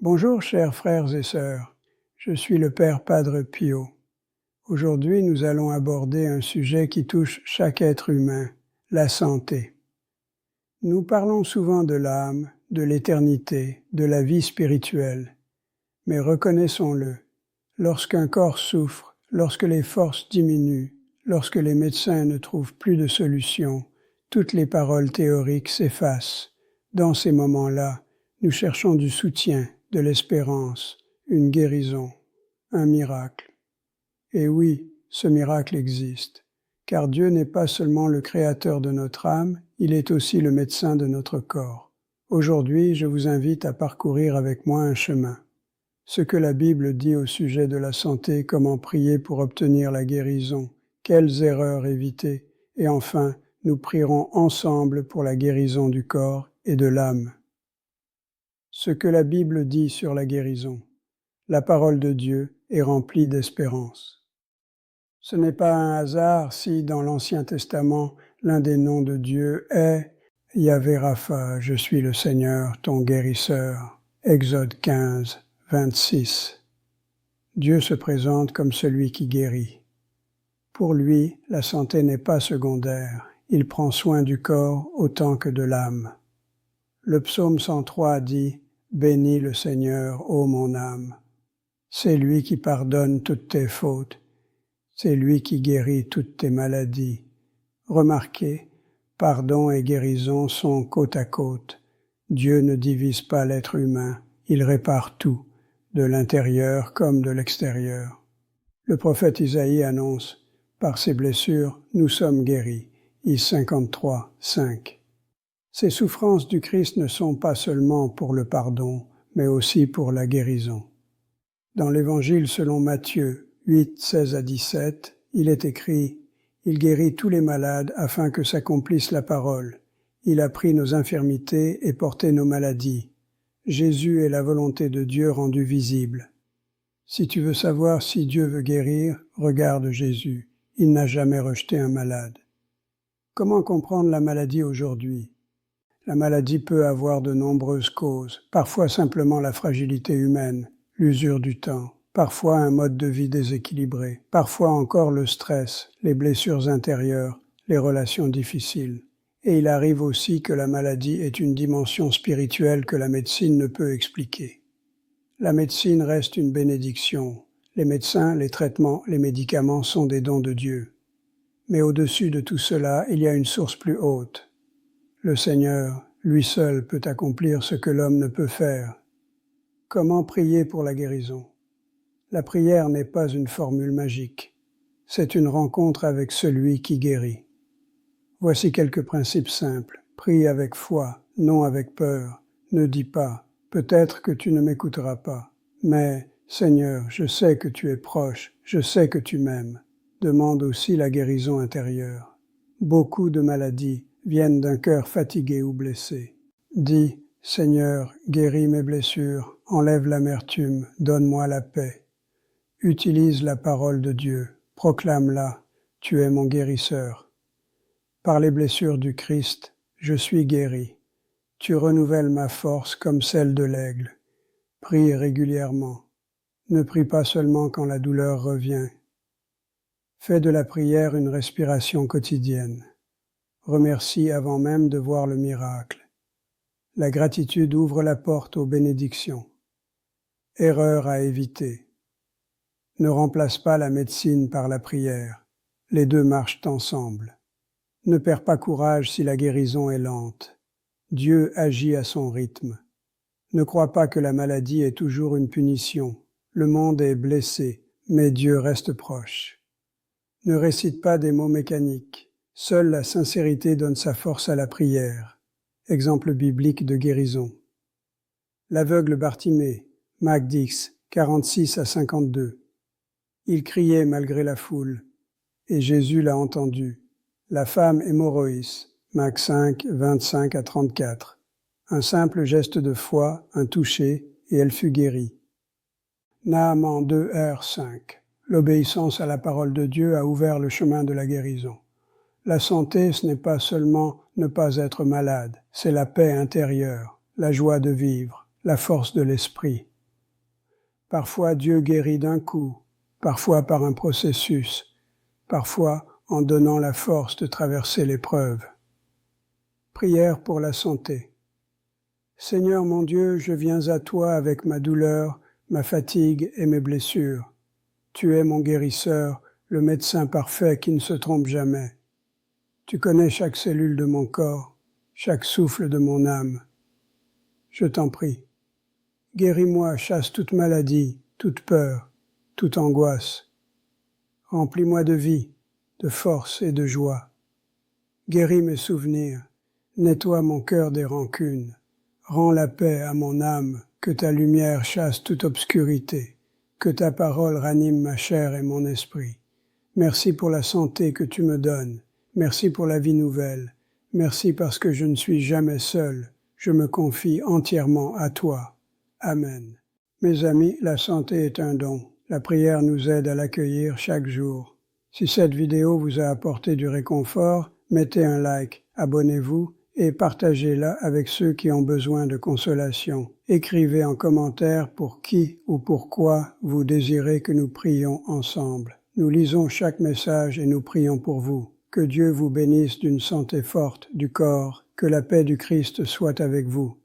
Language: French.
Bonjour chers frères et sœurs, je suis le Père Padre Pio. Aujourd'hui nous allons aborder un sujet qui touche chaque être humain, la santé. Nous parlons souvent de l'âme, de l'éternité, de la vie spirituelle, mais reconnaissons-le, lorsqu'un corps souffre, lorsque les forces diminuent, lorsque les médecins ne trouvent plus de solution, toutes les paroles théoriques s'effacent. Dans ces moments-là, nous cherchons du soutien, de l'espérance, une guérison, un miracle. Et oui, ce miracle existe, car Dieu n'est pas seulement le créateur de notre âme, il est aussi le médecin de notre corps. Aujourd'hui, je vous invite à parcourir avec moi un chemin. Ce que la Bible dit au sujet de la santé, comment prier pour obtenir la guérison, quelles erreurs éviter, et enfin, nous prierons ensemble pour la guérison du corps et de l'âme. Ce que la Bible dit sur la guérison. La parole de Dieu est remplie d'espérance. Ce n'est pas un hasard si, dans l'Ancien Testament, l'un des noms de Dieu est Yahvé Rapha, je suis le Seigneur, ton guérisseur. Exode 15, 26. Dieu se présente comme celui qui guérit. Pour lui, la santé n'est pas secondaire, il prend soin du corps autant que de l'âme. Le psaume 103 dit « Bénis le Seigneur, ô mon âme ». C'est lui qui pardonne toutes tes fautes, c'est lui qui guérit toutes tes maladies. Remarquez, pardon et guérison sont côte à côte. Dieu ne divise pas l'être humain, il répare tout, de l'intérieur comme de l'extérieur. Le prophète Isaïe annonce « Par ses blessures, nous sommes guéris ». I 53, 5. Ces souffrances du Christ ne sont pas seulement pour le pardon, mais aussi pour la guérison. Dans l'Évangile selon Matthieu 8, 16 à 17, il est écrit « Il guérit tous les malades afin que s'accomplisse la parole. Il a pris nos infirmités et porté nos maladies. Jésus est la volonté de Dieu rendue visible. Si tu veux savoir si Dieu veut guérir, regarde Jésus. Il n'a jamais rejeté un malade. » Comment comprendre la maladie aujourd'hui? La maladie peut avoir de nombreuses causes, parfois simplement la fragilité humaine, l'usure du temps, parfois un mode de vie déséquilibré, parfois encore le stress, les blessures intérieures, les relations difficiles. Et il arrive aussi que la maladie ait une dimension spirituelle que la médecine ne peut expliquer. La médecine reste une bénédiction. Les médecins, les traitements, les médicaments sont des dons de Dieu. Mais au-dessus de tout cela, il y a une source plus haute. Le Seigneur, lui seul, peut accomplir ce que l'homme ne peut faire. Comment prier pour la guérison? La prière n'est pas une formule magique. C'est une rencontre avec celui qui guérit. Voici quelques principes simples. Prie avec foi, non avec peur. Ne dis pas « peut-être que tu ne m'écouteras pas ». Mais « Seigneur, je sais que tu es proche, je sais que tu m'aimes ». Demande aussi la guérison intérieure. Beaucoup de maladies viennent d'un cœur fatigué ou blessé. Dis « Seigneur, guéris mes blessures, enlève l'amertume, donne-moi la paix ». Utilise la parole de Dieu, proclame-la, tu es mon guérisseur. Par les blessures du Christ, je suis guéri. Tu renouvelles ma force comme celle de l'aigle. Prie régulièrement. Ne prie pas seulement quand la douleur revient. Fais de la prière une respiration quotidienne. Remercie avant même de voir le miracle. La gratitude ouvre la porte aux bénédictions. Erreur à éviter. Ne remplace pas la médecine par la prière. Les deux marchent ensemble. Ne perds pas courage si la guérison est lente. Dieu agit à son rythme. Ne crois pas que la maladie est toujours une punition. Le monde est blessé, mais Dieu reste proche. Ne récite pas des mots mécaniques. Seule la sincérité donne sa force à la prière. Exemple biblique de guérison. L'aveugle Bartimée, Mac 10, 46 à 52. Il criait malgré la foule, et Jésus l'a entendu. La femme hémorroïs, Mac 5, 25 à 34. Un simple geste de foi, un toucher, et elle fut guérie. Naaman 2 R 5. L'obéissance à la parole de Dieu a ouvert le chemin de la guérison. La santé, ce n'est pas seulement ne pas être malade, c'est la paix intérieure, la joie de vivre, la force de l'esprit, Parfois Dieu guérit d'un coup, parfois par un processus, parfois en donnant la force de traverser l'épreuve. Prière pour la santé. Seigneur mon Dieu, je viens à toi avec ma douleur, ma fatigue et mes blessures. Tu es mon guérisseur, le médecin parfait qui ne se trompe jamais. Tu connais chaque cellule de mon corps, chaque souffle de mon âme. Je t'en prie. Guéris-moi, chasse toute maladie, toute peur, toute angoisse. Remplis-moi de vie, de force et de joie. Guéris mes souvenirs, nettoie mon cœur des rancunes. Rends la paix à mon âme, que ta lumière chasse toute obscurité, que ta parole ranime ma chair et mon esprit. Merci pour la santé que tu me donnes, merci pour la vie nouvelle, merci parce que je ne suis jamais seul, je me confie entièrement à toi. Amen. Mes amis, la santé est un don. La prière nous aide à l'accueillir chaque jour. Si cette vidéo vous a apporté du réconfort, mettez un like, abonnez-vous et partagez-la avec ceux qui ont besoin de consolation. Écrivez en commentaire pour qui ou pourquoi vous désirez que nous prions ensemble. Nous lisons chaque message et nous prions pour vous. Que Dieu vous bénisse d'une santé forte du corps, que la paix du Christ soit avec vous.